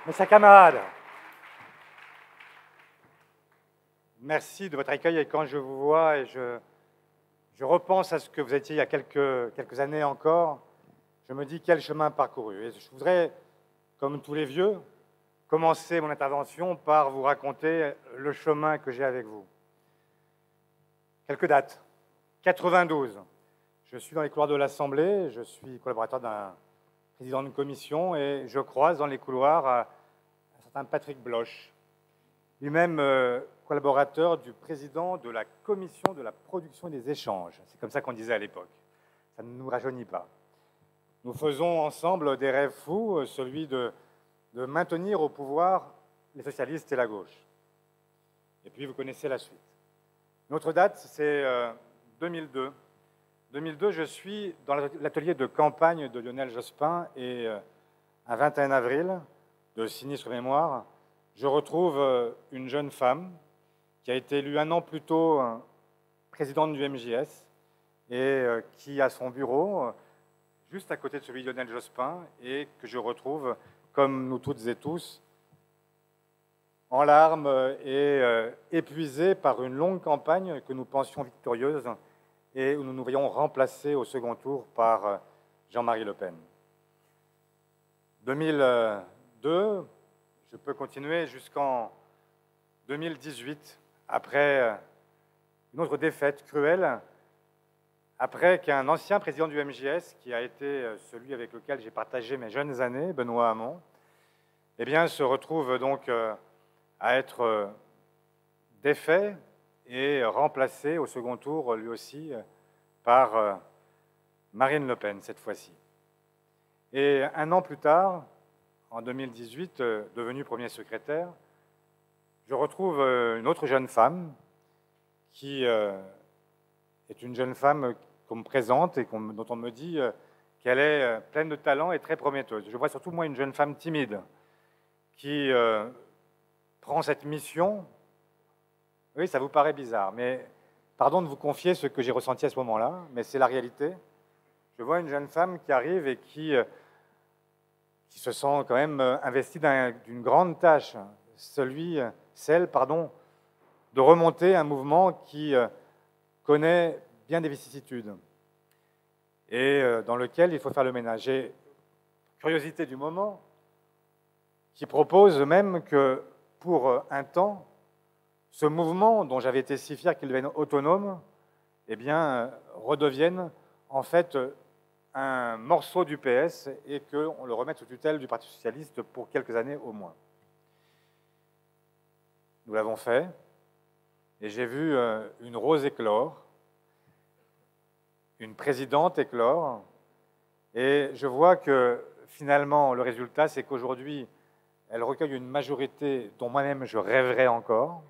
Mes chers camarades, merci de votre accueil et quand je vous vois et je repense à ce que vous étiez il y a quelques années encore, je me dis quel chemin parcouru. Et je voudrais, comme tous les vieux, commencer mon intervention par vous raconter le chemin que j'ai avec vous. Quelques dates. 92, je suis dans les couloirs de l'Assemblée, je suis collaborateur d'un président d'une commission et je croise dans les couloirs un certain Patrick Bloch, lui-même collaborateur du président de la commission de la production et des échanges. C'est comme ça qu'on disait à l'époque. Ça ne nous rajeunit pas. Nous faisons ensemble des rêves fous, celui de maintenir au pouvoir les socialistes et la gauche. Et puis vous connaissez la suite. Notre date, c'est 2002. 2002, je suis dans l'atelier de campagne de Lionel Jospin et un 21 avril, de sinistre mémoire, je retrouve une jeune femme qui a été élue un an plus tôt présidente du MJS et qui a son bureau juste à côté de celui de Lionel Jospin et que je retrouve, comme nous toutes et tous, en larmes et épuisée par une longue campagne que nous pensions victorieuse et où nous nous voyons remplacés au second tour par Jean-Marie Le Pen. 2002, je peux continuer jusqu'en 2018, après une autre défaite cruelle, après qu'un ancien président du MJS, qui a été celui avec lequel j'ai partagé mes jeunes années, Benoît Hamon, eh bien, se retrouve donc à être défait et remplacé au second tour, lui aussi, par Marine Le Pen, cette fois-ci. Et un an plus tard, en 2018, devenu premier secrétaire, je retrouve une autre jeune femme qui est une jeune femme qu'on me présente et dont on me dit qu'elle est pleine de talent et très prometteuse. Je vois surtout, moi, une jeune femme timide qui prend cette mission. Oui, ça vous paraît bizarre, mais pardon de vous confier ce que j'ai ressenti à ce moment-là, mais c'est la réalité. Je vois une jeune femme qui arrive et qui se sent quand même investie d'une grande tâche, celle, de remonter un mouvement qui connaît bien des vicissitudes et dans lequel il faut faire le ménage. Et curiosité du moment, qui propose même que pour un temps, ce mouvement dont j'avais été si fier qu'il devienne autonome, eh bien, redevienne en fait un morceau du PS et qu'on le remette sous tutelle du Parti socialiste pour quelques années au moins. Nous l'avons fait, et j'ai vu une rose éclore, une présidente éclore, et je vois que finalement le résultat, c'est qu'aujourd'hui, elle recueille une majorité dont moi-même je rêverais encore.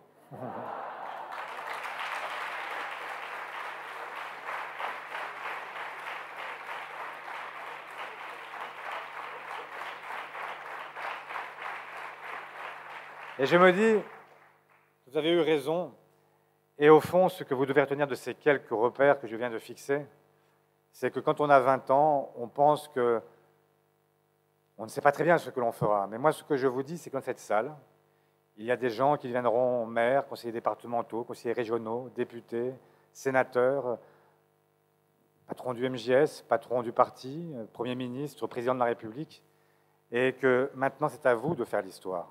Et je me dis, vous avez eu raison, et au fond, ce que vous devez retenir de ces quelques repères que je viens de fixer, c'est que quand on a 20 ans, on pense que on ne sait pas très bien ce que l'on fera. Mais moi, ce que je vous dis, c'est que dans cette salle, il y a des gens qui deviendront maires, conseillers départementaux, conseillers régionaux, députés, sénateurs, patrons du MJS, patrons du parti, Premier ministre, président de la République, et que maintenant, c'est à vous de faire l'histoire.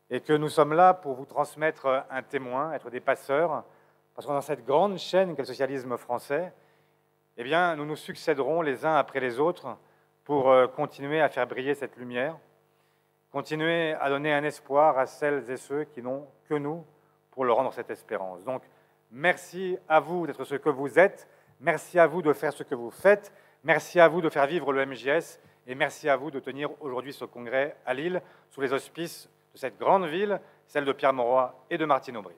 Et que nous sommes là pour vous transmettre un témoin, être des passeurs, parce que dans cette grande chaîne qu'est le socialisme français, eh bien, nous nous succéderons les uns après les autres pour continuer à faire briller cette lumière, continuer à donner un espoir à celles et ceux qui n'ont que nous pour leur rendre cette espérance. Donc, merci à vous d'être ce que vous êtes, merci à vous de faire ce que vous faites, merci à vous de faire vivre le MJS, et merci à vous de tenir aujourd'hui ce congrès à Lille, sous les auspices de cette grande ville, celle de Pierre Mauroy et de Martine Aubry.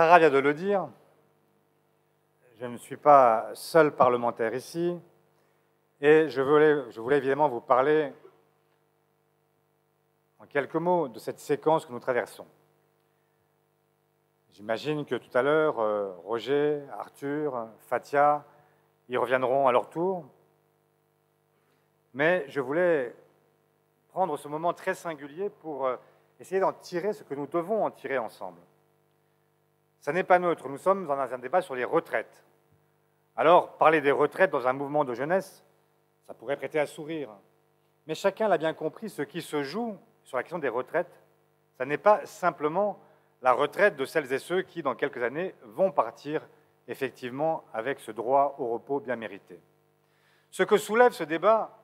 Sarah vient de le dire, je ne suis pas seul parlementaire ici, et je voulais évidemment vous parler en quelques mots de cette séquence que nous traversons. J'imagine que tout à l'heure, Roger, Arthur, Fatia y reviendront à leur tour, mais je voulais prendre ce moment très singulier pour essayer d'en tirer ce que nous devons en tirer ensemble. Ça n'est pas neutre, nous sommes dans un débat sur les retraites. Alors, parler des retraites dans un mouvement de jeunesse, ça pourrait prêter à sourire. Mais chacun l'a bien compris, ce qui se joue sur la question des retraites, ça n'est pas simplement la retraite de celles et ceux qui, dans quelques années, vont partir effectivement avec ce droit au repos bien mérité. Ce que soulève ce débat,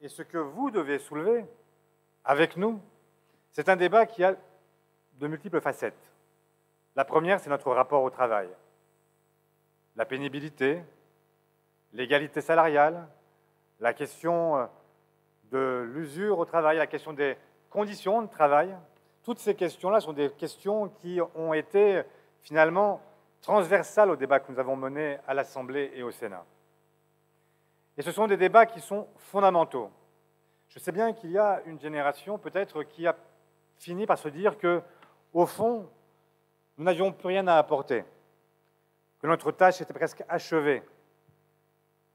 et ce que vous devez soulever avec nous, c'est un débat qui a de multiples facettes. La première, c'est notre rapport au travail. La pénibilité, l'égalité salariale, la question de l'usure au travail, la question des conditions de travail. Toutes ces questions-là sont des questions qui ont été finalement transversales au débat que nous avons mené à l'Assemblée et au Sénat. Et ce sont des débats qui sont fondamentaux. Je sais bien qu'il y a une génération peut-être qui a fini par se dire que, au fond, nous n'avions plus rien à apporter, que notre tâche était presque achevée,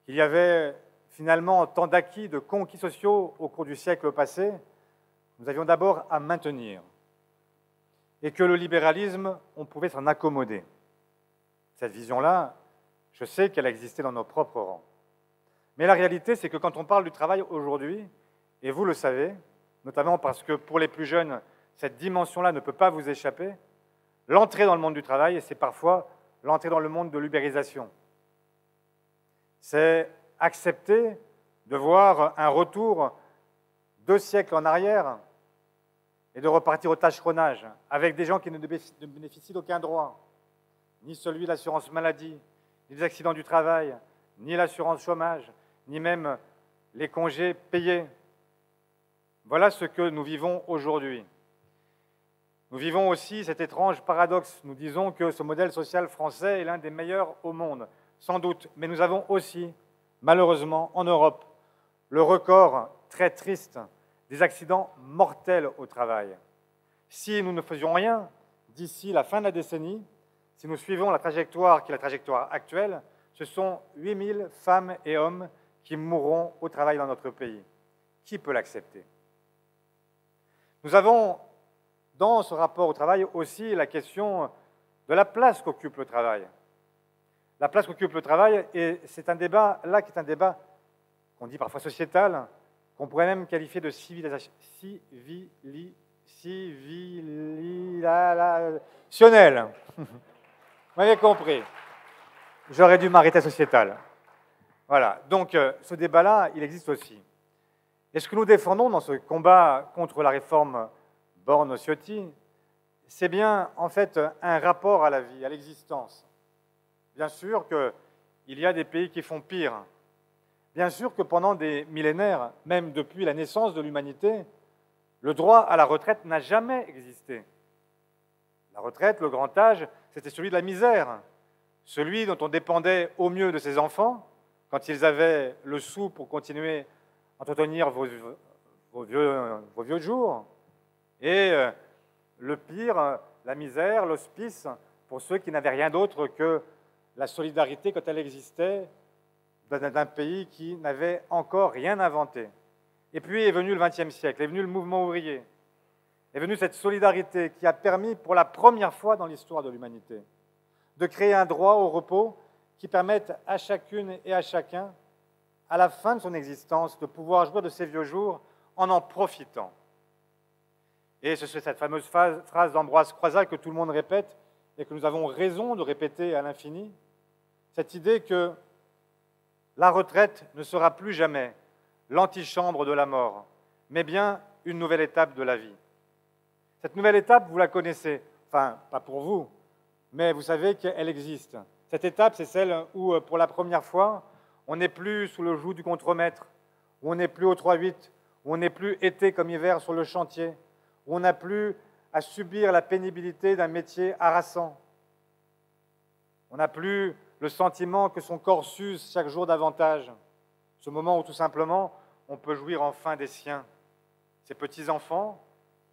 qu'il y avait finalement tant d'acquis, de conquis sociaux au cours du siècle passé, nous avions d'abord à maintenir, et que le libéralisme, on pouvait s'en accommoder. Cette vision-là, je sais qu'elle existait dans nos propres rangs. Mais la réalité, c'est que quand on parle du travail aujourd'hui, et vous le savez, notamment parce que pour les plus jeunes, cette dimension-là ne peut pas vous échapper, l'entrée dans le monde du travail, c'est parfois l'entrée dans le monde de l'ubérisation. C'est accepter de voir un retour 2 siècles en arrière et de repartir au tâcheronnage avec des gens qui ne bénéficient d'aucun droit, ni celui de l'assurance maladie, ni des accidents du travail, ni l'assurance chômage, ni même les congés payés. Voilà ce que nous vivons aujourd'hui. Nous vivons aussi cet étrange paradoxe. Nous disons que ce modèle social français est l'un des meilleurs au monde, sans doute, mais nous avons aussi, malheureusement, en Europe, le record très triste des accidents mortels au travail. Si nous ne faisions rien d'ici la fin de la décennie, si nous suivons la trajectoire qui est la trajectoire actuelle, ce sont 8000 femmes et hommes qui mourront au travail dans notre pays. Qui peut l'accepter? Nous avons, dans ce rapport au travail, aussi la question de la place qu'occupe le travail. La place qu'occupe le travail, et c'est un débat, là, qui est un débat qu'on dit parfois sociétal, qu'on pourrait même qualifier de civilisationnel. Vous m'avez compris. J'aurais dû m'arrêter sociétal. Voilà, donc ce débat-là, il existe aussi. Et ce que nous défendons dans ce combat contre la réforme Borne-Ciotti, c'est bien en fait un rapport à la vie, à l'existence. Bien sûr qu'il y a des pays qui font pire. Bien sûr que pendant des millénaires, même depuis la naissance de l'humanité, le droit à la retraite n'a jamais existé. La retraite, le grand âge, c'était celui de la misère, celui dont on dépendait au mieux de ses enfants, quand ils avaient le sou pour continuer à entretenir vos vieux jours, et le pire, la misère, l'hospice, pour ceux qui n'avaient rien d'autre que la solidarité quand elle existait d'un pays qui n'avait encore rien inventé. Et puis est venu le XXe siècle, est venu le mouvement ouvrier, est venue cette solidarité qui a permis pour la première fois dans l'histoire de l'humanité de créer un droit au repos qui permette à chacune et à chacun, à la fin de son existence, de pouvoir jouir de ses vieux jours en profitant. Et c'est cette fameuse phrase d'Ambroise Croizat que tout le monde répète et que nous avons raison de répéter à l'infini, cette idée que la retraite ne sera plus jamais l'antichambre de la mort, mais bien une nouvelle étape de la vie. Cette nouvelle étape, vous la connaissez, enfin, pas pour vous, mais vous savez qu'elle existe. Cette étape, c'est celle où, pour la première fois, on n'est plus sous le joug du contremaître, où on n'est plus au 3-8, où on n'est plus été comme hiver sur le chantier, où on n'a plus à subir la pénibilité d'un métier harassant, On n'a plus le sentiment que son corps s'use chaque jour davantage. Ce moment où tout simplement on peut jouir enfin des siens, ses petits-enfants,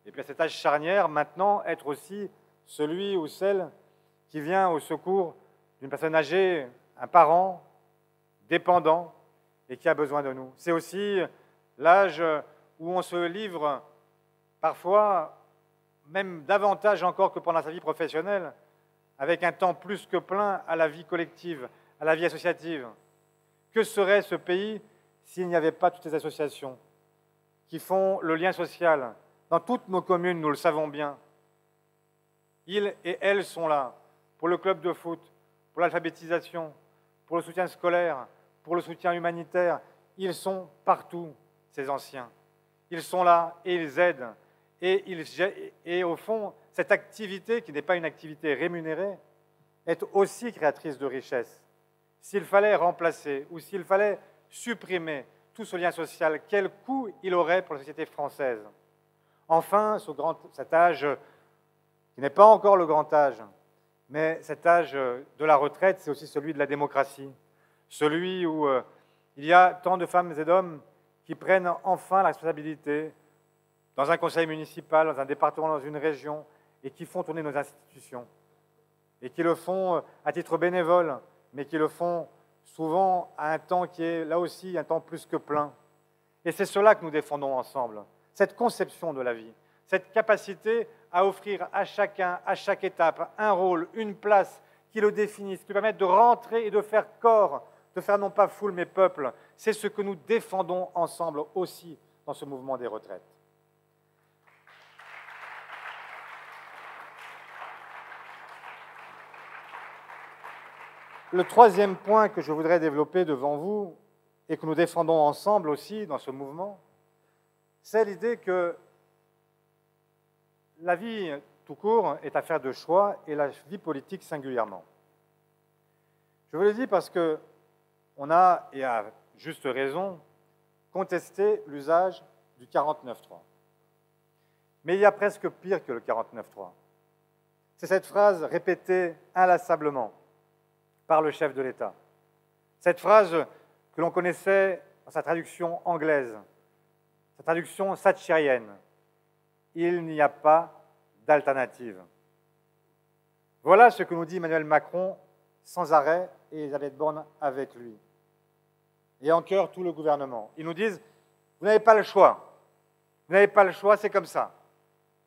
et puis à cet âge charnière, maintenant, être aussi celui ou celle qui vient au secours d'une personne âgée, un parent, dépendant, et qui a besoin de nous. C'est aussi l'âge où on se livre parfois, même davantage encore que pendant sa vie professionnelle, avec un temps plus que plein à la vie collective, à la vie associative. Que serait ce pays s'il n'y avait pas toutes ces associations qui font le lien social? Dans toutes nos communes, nous le savons bien. Ils et elles sont là pour le club de foot, pour l'alphabétisation, pour le soutien scolaire, pour le soutien humanitaire. Ils sont partout, ces anciens. Ils sont là et ils aident. Et au fond, cette activité, qui n'est pas une activité rémunérée, est aussi créatrice de richesse. S'il fallait remplacer ou s'il fallait supprimer tout ce lien social, quel coût il aurait pour la société française? Enfin, cet âge, qui n'est pas encore le grand âge, mais cet âge de la retraite, c'est aussi celui de la démocratie, celui où il y a tant de femmes et d'hommes qui prennent enfin la responsabilité dans un conseil municipal, dans un département, dans une région, et qui font tourner nos institutions, et qui le font à titre bénévole, mais qui le font souvent à un temps qui est là aussi un temps plus que plein. Et c'est cela que nous défendons ensemble, cette conception de la vie, cette capacité à offrir à chacun, à chaque étape, un rôle, une place qui le définisse, qui lui permette de rentrer et de faire corps, de faire non pas foule mais peuple. C'est ce que nous défendons ensemble aussi dans ce mouvement des retraites. Le troisième point que je voudrais développer devant vous, et que nous défendons ensemble aussi dans ce mouvement, c'est l'idée que la vie tout court est affaire de choix, et la vie politique singulièrement. Je vous le dis parce qu'on a, et à juste raison, contesté l'usage du 49.3. Mais il y a presque pire que le 49.3. C'est cette phrase répétée inlassablement par le chef de l'État. Cette phrase que l'on connaissait dans sa traduction anglaise, sa traduction thatchérienne. Il n'y a pas d'alternative. Voilà ce que nous dit Emmanuel Macron sans arrêt et Elisabeth Borne avec lui. Et en chœur tout le gouvernement. Ils nous disent, vous n'avez pas le choix. Vous n'avez pas le choix, c'est comme ça.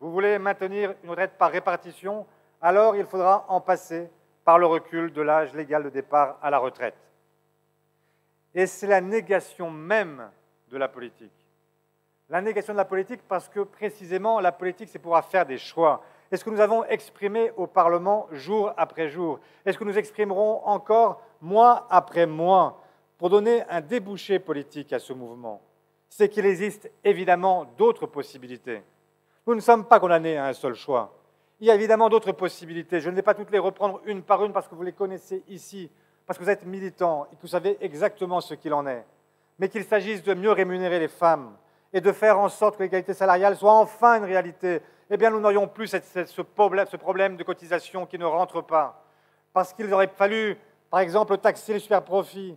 Vous voulez maintenir une retraite par répartition, alors il faudra en passer par le recul de l'âge légal de départ à la retraite. Et c'est la négation même de la politique. La négation de la politique parce que, précisément, la politique, c'est pouvoir faire des choix. Et ce que nous avons exprimé au Parlement jour après jour, et ce que nous exprimerons encore mois après mois, pour donner un débouché politique à ce mouvement, c'est qu'il existe évidemment d'autres possibilités. Nous ne sommes pas condamnés à un seul choix. Il y a évidemment d'autres possibilités. Je ne vais pas toutes les reprendre une par une parce que vous les connaissez ici, parce que vous êtes militants et que vous savez exactement ce qu'il en est. Mais qu'il s'agisse de mieux rémunérer les femmes et de faire en sorte que l'égalité salariale soit enfin une réalité, eh bien nous n'aurions plus ce problème de cotisation qui ne rentre pas. Parce qu'il aurait fallu, par exemple, taxer les superprofits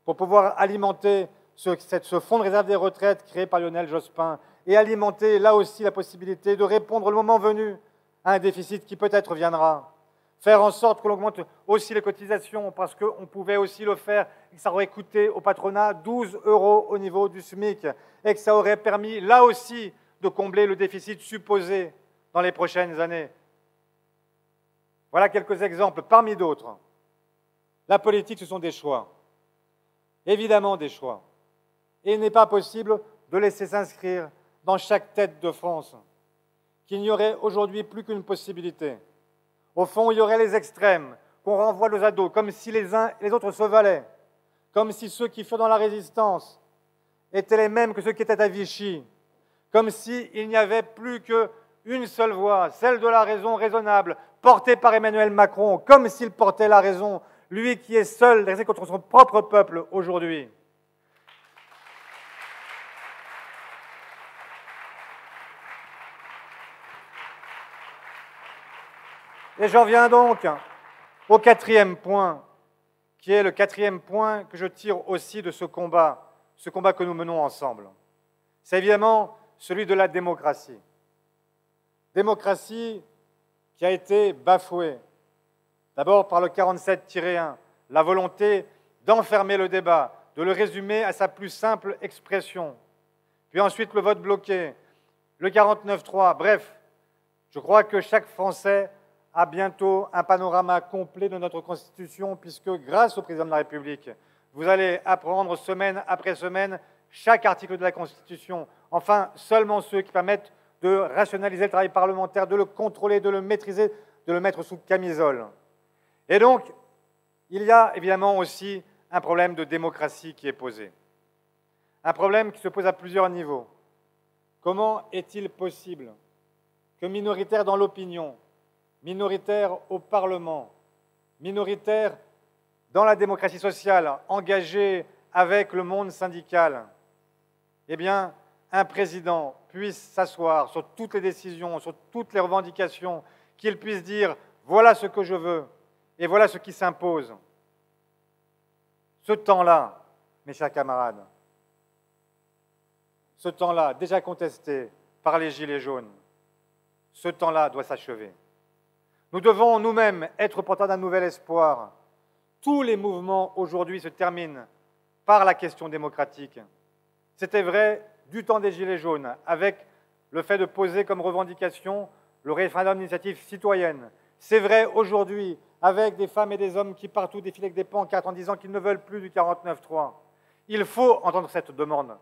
pour pouvoir alimenter ce fonds de réserve des retraites créé par Lionel Jospin et alimenter là aussi la possibilité de répondre le moment venu à un déficit qui peut-être viendra. Faire en sorte qu'on augmente aussi les cotisations parce qu'on pouvait aussi le faire et que ça aurait coûté au patronat 12 € au niveau du SMIC et que ça aurait permis là aussi de combler le déficit supposé dans les prochaines années. Voilà quelques exemples parmi d'autres. La politique, ce sont des choix. Évidemment des choix. Et il n'est pas possible de laisser s'inscrire dans chaque tête de France qu'il n'y aurait aujourd'hui plus qu'une possibilité. Au fond, il y aurait les extrêmes, qu'on renvoie nos ados, comme si les uns et les autres se valaient, comme si ceux qui furent dans la résistance étaient les mêmes que ceux qui étaient à Vichy, comme s'il n'y avait plus qu'une seule voix, celle de la raison raisonnable, portée par Emmanuel Macron, comme s'il portait la raison, lui qui est seul dressé contre son propre peuple aujourd'hui. Et j'en viens donc au quatrième point, qui est le quatrième point que je tire aussi de ce combat que nous menons ensemble. C'est évidemment celui de la démocratie. Démocratie qui a été bafouée, d'abord par le 47-1, la volonté d'enfermer le débat, de le résumer à sa plus simple expression, puis ensuite le vote bloqué, le 49-3, bref, je crois que chaque Français a bientôt un panorama complet de notre Constitution, puisque grâce au Président de la République, vous allez apprendre semaine après semaine chaque article de la Constitution, enfin seulement ceux qui permettent de rationaliser le travail parlementaire, de le contrôler, de le maîtriser, de le mettre sous camisole. Et donc, il y a évidemment aussi un problème de démocratie qui est posé. Un problème qui se pose à plusieurs niveaux. Comment est-il possible que minoritaires dans l'opinion, minoritaires au Parlement, minoritaires dans la démocratie sociale, engagés avec le monde syndical, eh bien, un président puisse s'asseoir sur toutes les décisions, sur toutes les revendications, qu'il puisse dire « voilà ce que je veux et voilà ce qui s'impose ». Ce temps-là, mes chers camarades, ce temps-là, déjà contesté par les Gilets jaunes, ce temps-là doit s'achever. Nous devons nous-mêmes être porteurs d'un nouvel espoir. Tous les mouvements aujourd'hui se terminent par la question démocratique. C'était vrai du temps des Gilets jaunes, avec le fait de poser comme revendication le référendum d'initiative citoyenne. C'est vrai aujourd'hui, avec des femmes et des hommes qui partout défilent avec des pancartes en disant qu'ils ne veulent plus du 49-3. Il faut entendre cette demande.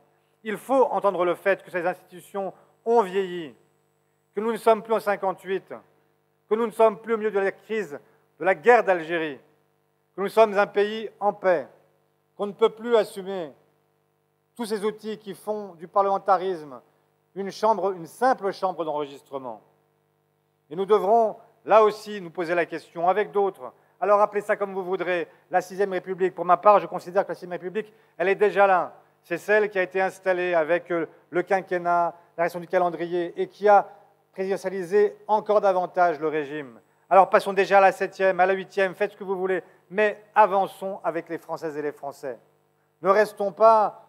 Il faut entendre le fait que ces institutions ont vieilli, que nous ne sommes plus en 58, que nous ne sommes plus au milieu de la crise, de la guerre d'Algérie, que nous sommes un pays en paix, qu'on ne peut plus assumer tous ces outils qui font du parlementarisme une simple chambre d'enregistrement. Et nous devrons, là aussi, nous poser la question, avec d'autres. Alors appelez ça comme vous voudrez, la 6e République. Pour ma part, je considère que la 6e République, elle est déjà là. C'est celle qui a été installée avec le quinquennat, la révision du calendrier, et qui a présidentialisé encore davantage le régime. Alors passons déjà à la 7e, à la 8e, faites ce que vous voulez, mais avançons avec les Françaises et les Français. Ne restons pas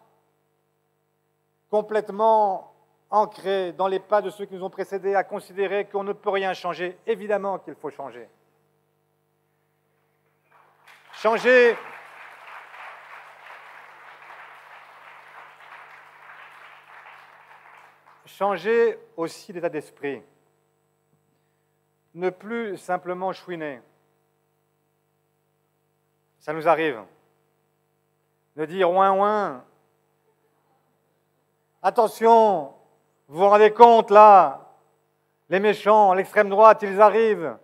complètement ancrés dans les pas de ceux qui nous ont précédés à considérer qu'on ne peut rien changer. Évidemment qu'il faut changer. Changer aussi l'état d'esprit. Ne plus simplement chouiner. Ça nous arrive. De dire ouin ouin. Attention, vous vous rendez compte là, les méchants, l'extrême droite, ils arrivent.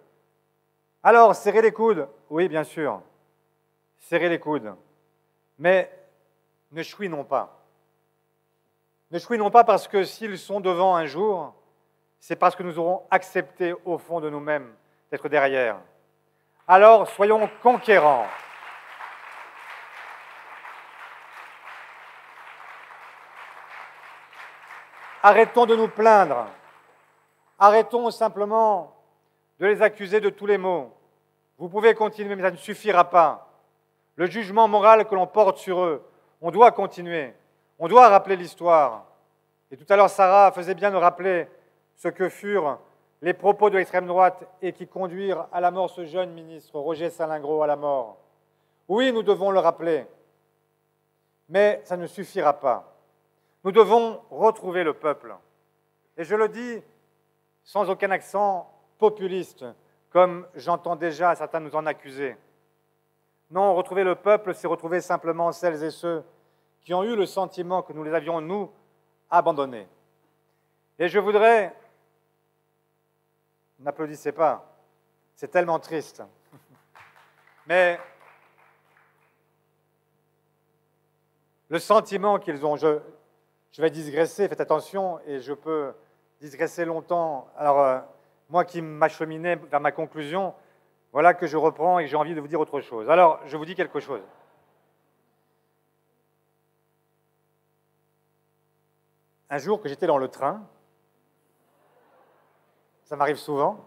Alors, serrez les coudes. Oui, bien sûr, serrez les coudes. Mais ne chouinons pas. Ne chouinons pas parce que s'ils sont devant un jour, c'est parce que nous aurons accepté au fond de nous-mêmes d'être derrière. Alors, soyons conquérants. Arrêtons de nous plaindre. Arrêtons simplement de les accuser de tous les maux. Vous pouvez continuer, mais ça ne suffira pas. Le jugement moral que l'on porte sur eux, on doit continuer. On doit rappeler l'histoire. Et tout à l'heure, Sarah faisait bien de rappeler ce que furent les propos de l'extrême droite et qui conduirent à la mort ce jeune ministre, Roger Salingro, à la mort. Oui, nous devons le rappeler, mais ça ne suffira pas. Nous devons retrouver le peuple. Et je le dis sans aucun accent populiste, comme j'entends déjà certains nous en accuser. Non, retrouver le peuple, c'est retrouver simplement celles et ceux qui ont eu le sentiment que nous les avions, nous, abandonnés. Et je voudrais... N'applaudissez pas, c'est tellement triste. Mais le sentiment qu'ils ont... Je vais digresser, faites attention, et je peux digresser longtemps. Alors, moi qui m'acheminais vers ma conclusion, voilà que je reprends et que j'ai envie de vous dire autre chose. Alors, je vous dis quelque chose. Un jour que j'étais dans le train, ça m'arrive souvent,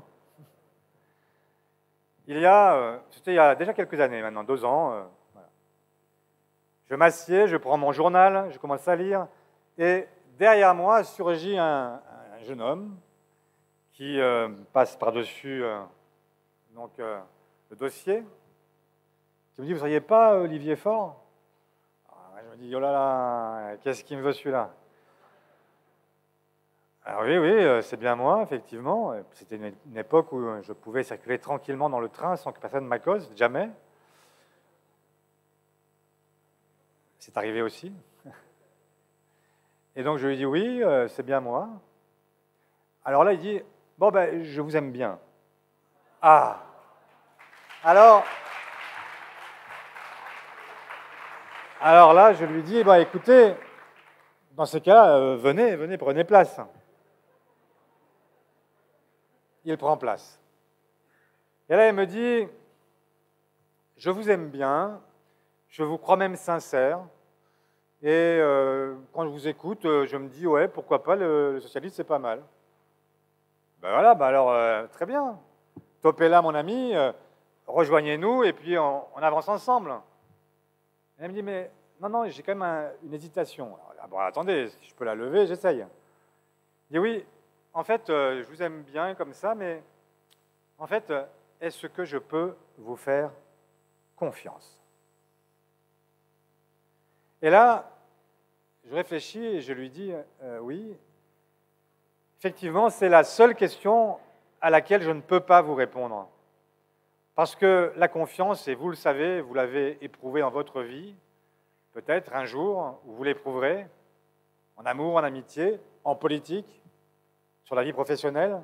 c'était il y a déjà quelques années maintenant, 2 ans. Voilà. Je m'assieds, je prends mon journal, je commence à lire, et derrière moi surgit un jeune homme qui passe par-dessus le dossier, qui me dit « Vous ne seriez pas Olivier Faure ?» Je me dis « Oh là là, qu'est-ce qu'il me veut celui-là ?» Alors oui, c'est bien moi, effectivement. C'était une époque où je pouvais circuler tranquillement dans le train sans que personne m'accoste, jamais. C'est arrivé aussi. Et donc je lui dis « Oui, c'est bien moi. » Alors là, il dit « Bon, ben, je vous aime bien. » Ah! Alors là, je lui dis, bah, écoutez, dans ce cas-là, venez, prenez place. Il prend place. Et là, il me dit, je vous aime bien, je vous crois même sincère, et quand je vous écoute, je me dis, ouais, pourquoi pas, le socialiste, c'est pas mal. Ben voilà, ben alors, très bien. Topez là, mon ami, rejoignez-nous, et puis on avance ensemble. Et elle me dit, mais non, j'ai quand même une hésitation. Alors, bon, attendez, si je peux la lever, j'essaye. Je dis, oui, en fait, je vous aime bien comme ça, mais en fait, est-ce que je peux vous faire confiance? Et là, je réfléchis et je lui dis, oui, effectivement, c'est la seule question à laquelle je ne peux pas vous répondre. Parce que la confiance, et vous le savez, vous l'avez éprouvé dans votre vie, peut-être un jour où vous l'éprouverez, en amour, en amitié, en politique, sur la vie professionnelle.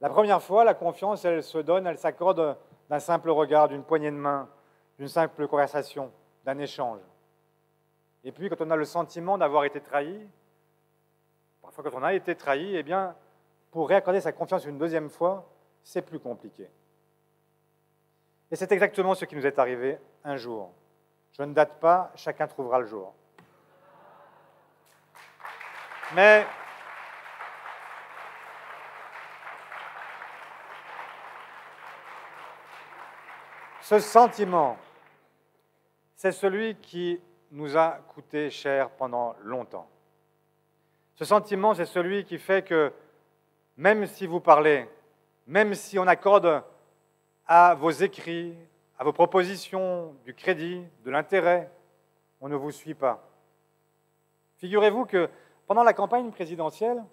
La première fois, la confiance, elle se donne, elle s'accorde d'un simple regard, d'une poignée de main, d'une simple conversation, d'un échange. Et puis, quand on a le sentiment d'avoir été trahi, parfois quand on a été trahi, eh bien, pour réaccorder sa confiance une deuxième fois, c'est plus compliqué. Et c'est exactement ce qui nous est arrivé un jour. Je ne date pas, chacun trouvera le jour. Mais ce sentiment, c'est celui qui nous a coûté cher pendant longtemps. Ce sentiment, c'est celui qui fait que, même si vous parlez, même si on accorde à vos écrits, à vos propositions, du crédit, de l'intérêt, on ne vous suit pas. Figurez-vous que pendant la campagne présidentielle,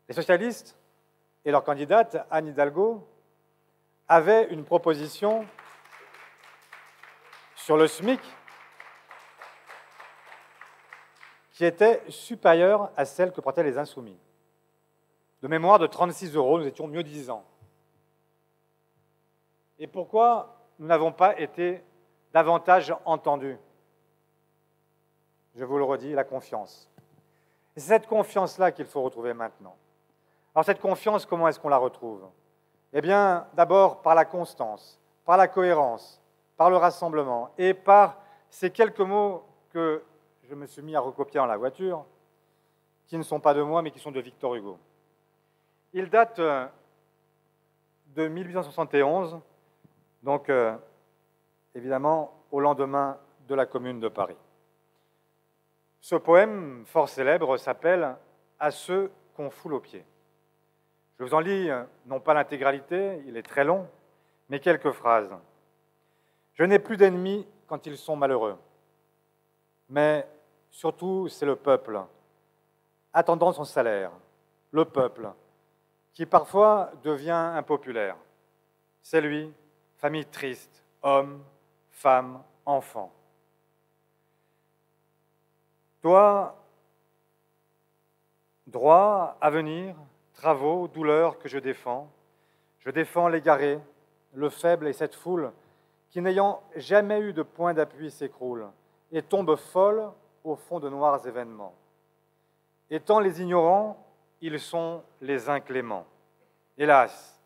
les socialistes et leur candidate, Anne Hidalgo, avaient une proposition sur le SMIC qui était supérieure à celle que portaient les Insoumis. De mémoire de 36 €, nous étions mieux disants. Et pourquoi nous n'avons pas été davantage entendus? Je vous le redis, la confiance. Et c'est cette confiance-là qu'il faut retrouver maintenant. Alors cette confiance, comment est-ce qu'on la retrouve? Eh bien, d'abord par la constance, par la cohérence, par le rassemblement et par ces quelques mots que je me suis mis à recopier dans la voiture, qui ne sont pas de moi, mais qui sont de Victor Hugo. Ils datent de 1871, donc évidemment au lendemain de la Commune de Paris. Ce poème fort célèbre s'appelle « À ceux qu'on foule aux pieds ». Je vous en lis, non pas l'intégralité, il est très long, mais quelques phrases. « Je n'ai plus d'ennemis quand ils sont malheureux, mais surtout c'est le peuple, attendant son salaire, le peuple, qui parfois devient impopulaire. C'est lui, famille triste, hommes, femmes, enfants. Toi, droit, avenir, travaux, douleurs que je défends l'égaré, le faible et cette foule qui, n'ayant jamais eu de point d'appui, s'écroule et tombe folle au fond de noirs événements. Étant les ignorants, ils sont les incléments. Hélas,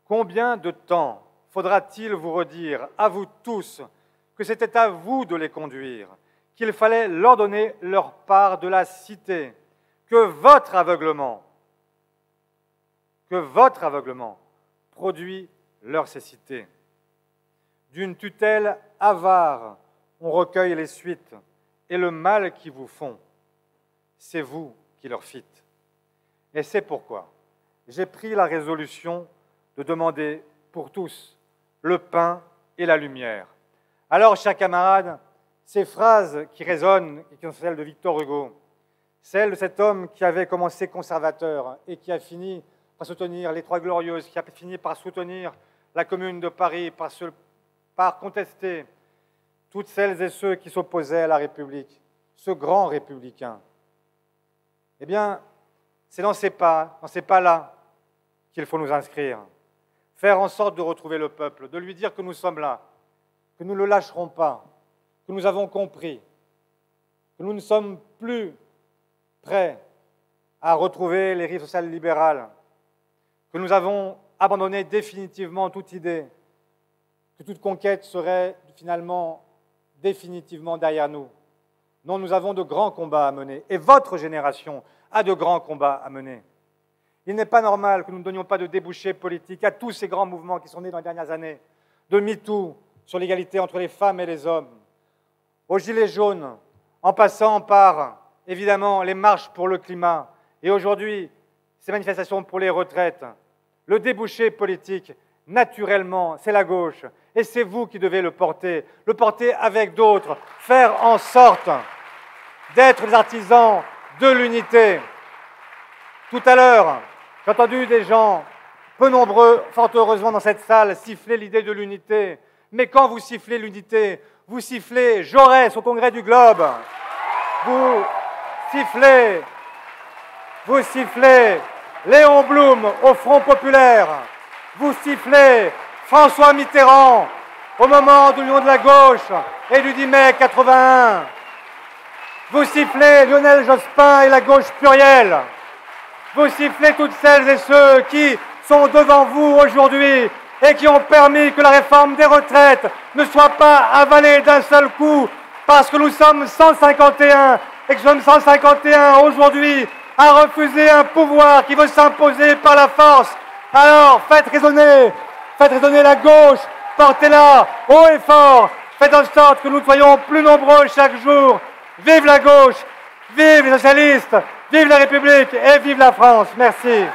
combien de temps faudra-t-il vous redire, à vous tous, que c'était à vous de les conduire, qu'il fallait leur donner leur part de la cité, que votre aveuglement produit leur cécité. D'une tutelle avare, on recueille les suites, et le mal qu'ils vous font, c'est vous qui leur fîtes. Et c'est pourquoi j'ai pris la résolution de demander pour tous le pain et la lumière. Alors, chers camarades, ces phrases qui résonnent et qui sont celles de Victor Hugo, celles de cet homme qui avait commencé conservateur et qui a fini par soutenir les Trois Glorieuses, qui a fini par soutenir la Commune de Paris, par contester toutes celles et ceux qui s'opposaient à la République, ce grand républicain. Eh bien, c'est dans ces pas-là qu'il faut nous inscrire. Faire en sorte de retrouver le peuple, de lui dire que nous sommes là, que nous ne le lâcherons pas, que nous avons compris, que nous ne sommes plus prêts à retrouver les rives sociales libérales, que nous avons abandonné définitivement toute idée, que toute conquête serait finalement définitivement derrière nous. Non, nous avons de grands combats à mener, et votre génération a de grands combats à mener. Il n'est pas normal que nous ne donnions pas de débouchés politiques à tous ces grands mouvements qui sont nés dans les dernières années, de MeToo sur l'égalité entre les femmes et les hommes, aux Gilets jaunes, en passant par, évidemment, les marches pour le climat, et aujourd'hui, ces manifestations pour les retraites. Le débouché politique, naturellement, c'est la gauche, et c'est vous qui devez le porter avec d'autres, faire en sorte d'être les artisans de l'unité. Tout à l'heure, j'ai entendu des gens, peu nombreux, fort heureusement dans cette salle, siffler l'idée de l'unité. Mais quand vous sifflez l'unité, vous sifflez Jaurès au Congrès du Globe. Vous sifflez Léon Blum au Front Populaire. Vous sifflez François Mitterrand au moment de l'Union de la gauche et du 10 mai 81. Vous sifflez Lionel Jospin et la gauche plurielle. Vous sifflez toutes celles et ceux qui sont devant vous aujourd'hui et qui ont permis que la réforme des retraites ne soit pas avalée d'un seul coup, parce que nous sommes 151 et que nous sommes 151 aujourd'hui à refuser un pouvoir qui veut s'imposer par la force. Alors faites résonner la gauche, portez-la haut et fort, faites en sorte que nous soyons plus nombreux chaque jour. Vive la gauche, vive les socialistes, vive la République et vive la France. Merci.